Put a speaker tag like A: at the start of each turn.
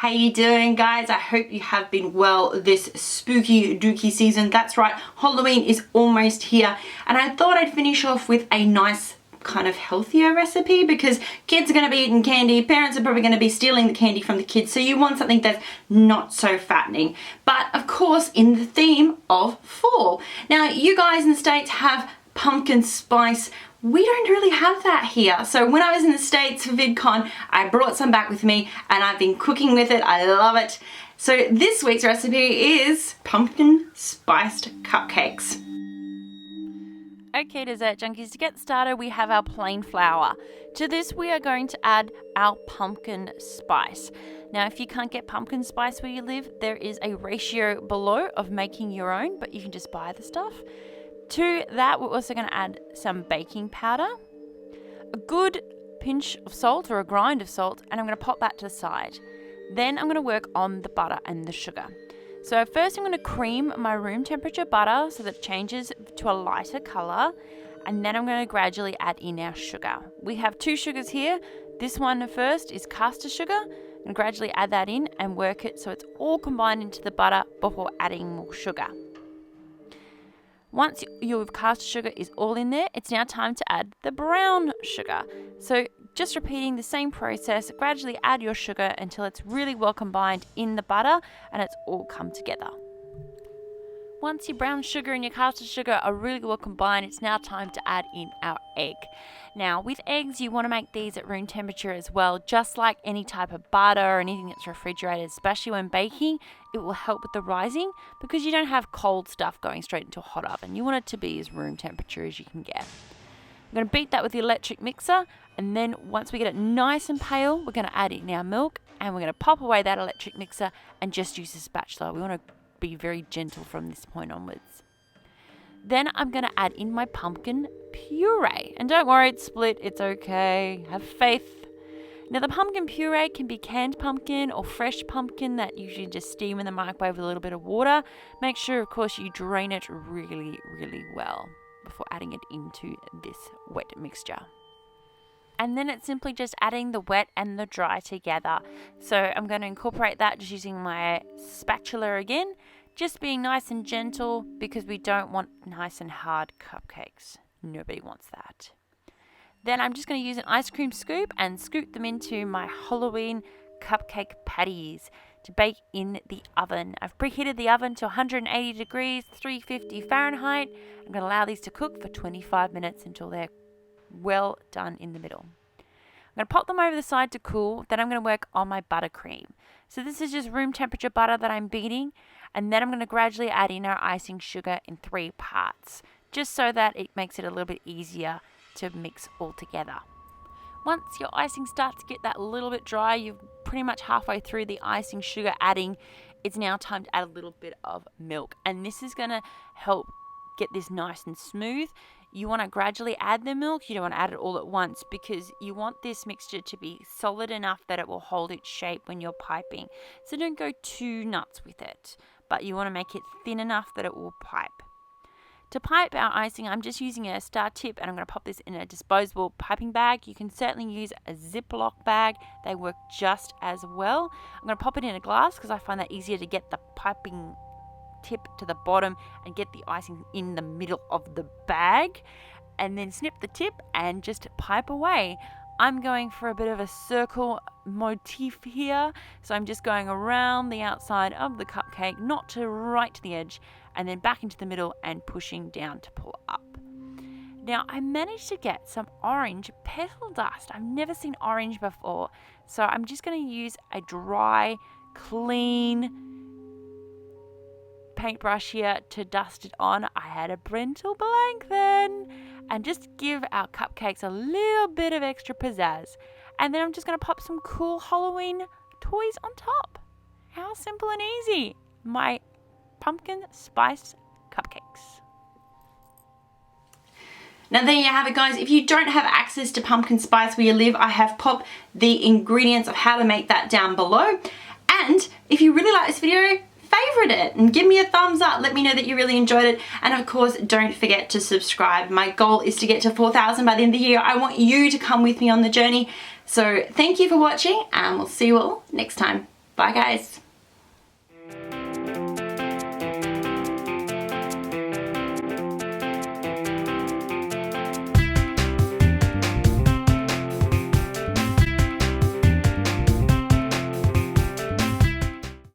A: How you doing, guys? I hope you have been well this spooky dooky season. That's right, Halloween is almost here, and I thought I'd finish off with a nice kind of healthier recipe because kids are going to be eating candy, parents are probably going to be stealing the candy from the kids, so you want something that's not so fattening, but of course in the theme of fall. Now, you guys in the States have pumpkin spice. We don't really have that here. So when I was in the States for VidCon, I brought some back with me and I've been cooking with it. I love it. So this week's recipe is pumpkin spiced cupcakes.
B: Okay, dessert junkies, to get started we have our plain flour. To this we are going to add our pumpkin spice. Now, if you can't get pumpkin spice where you live, there is a ratio below of making your own, but you can just buy the stuff. To that, we're also going to add some baking powder, a good pinch of salt or a grind of salt, and I'm going to pop that to the side. Then I'm going to work on the butter and the sugar. So first I'm going to cream my room temperature butter so that it changes to a lighter colour, and then I'm going to gradually add in our sugar. We have two sugars here. This one first is caster sugar. I'm going to gradually add that in and work it so it's all combined into the butter before adding more sugar. Once your caster sugar is all in there, it's now time to add the brown sugar. So just repeating the same process, gradually add your sugar until it's really well combined in the butter and it's all come together. Once your brown sugar and your caster sugar are really well combined, it's now time to add in our egg. Now, with eggs, you want to make these at room temperature as well, just like any type of butter or anything that's refrigerated, especially when baking. It will help with the rising because you don't have cold stuff going straight into a hot oven. You want it to be as room temperature as you can get. I'm going to beat that with the electric mixer, and then once we get it nice and pale, we're going to add in our milk, and we're going to pop away that electric mixer and just use a spatula. We want to be very gentle from this point onwards. Then I'm going to add in my pumpkin puree. And don't worry, it's split, it's okay. Have faith. Now, the pumpkin puree can be canned pumpkin or fresh pumpkin that you should just steam in the microwave with a little bit of water. Make sure, of course, you drain it really, really well before adding it into this wet mixture. And then it's simply just adding the wet and the dry together. So I'm going to incorporate that just using my spatula again, just being nice and gentle because we don't want nice and hard cupcakes. Nobody wants that. Then I'm just going to use an ice cream scoop and scoop them into my Halloween cupcake patties to bake in the oven. I've preheated the oven to 180 degrees, 350 Fahrenheit. I'm going to allow these to cook for 25 minutes until they're well done in the middle. I'm going to pop them over the side to cool. Then I'm going to work on my buttercream. So this is just room temperature butter that I'm beating, and then I'm going to gradually add in our icing sugar in 3 parts, just so that it makes it a little bit easier to mix all together. Once your icing starts to get that little bit dry, you're pretty much halfway through the icing sugar adding. It's now time to add a little bit of milk, and this is going to help get this nice and smooth. You want to gradually add the milk. You don't want to add it all at once because you want this mixture to be solid enough that it will hold its shape when you're piping. So don't go too nuts with it, but you want to make it thin enough that it will pipe. To pipe our icing, I'm just using a star tip, and I'm going to pop this in a disposable piping bag. You can certainly use a Ziploc bag. They work just as well. I'm going to pop it in a glass because I find that easier to get the piping tip to the bottom and get the icing in the middle of the bag, and then snip the tip and just pipe away. I'm going for a bit of a circle motif here, so I'm just going around the outside of the cupcake, not to right to the edge, and then back into the middle and pushing down to pull up. Now, I managed to get some orange petal dust. I've never seen orange before, so I'm just going to use a dry, clean paintbrush here to dust it on. I had a Brental blank then, and just give our cupcakes a little bit of extra pizzazz. And then I'm just going to pop some cool Halloween toys on top. How simple and easy. My pumpkin spice cupcakes.
A: Now there you have it, guys. If you don't have access to pumpkin spice where you live, I have popped the ingredients of how to make that down below. And if you really like this video, favorite it and give me a thumbs up. Let me know that you really enjoyed it, and of course don't forget to subscribe. My goal is to get to 4,000 by the end of the year. I want you to come with me on the journey. So thank you for watching, and we'll see you all next time. Bye. Bye guys.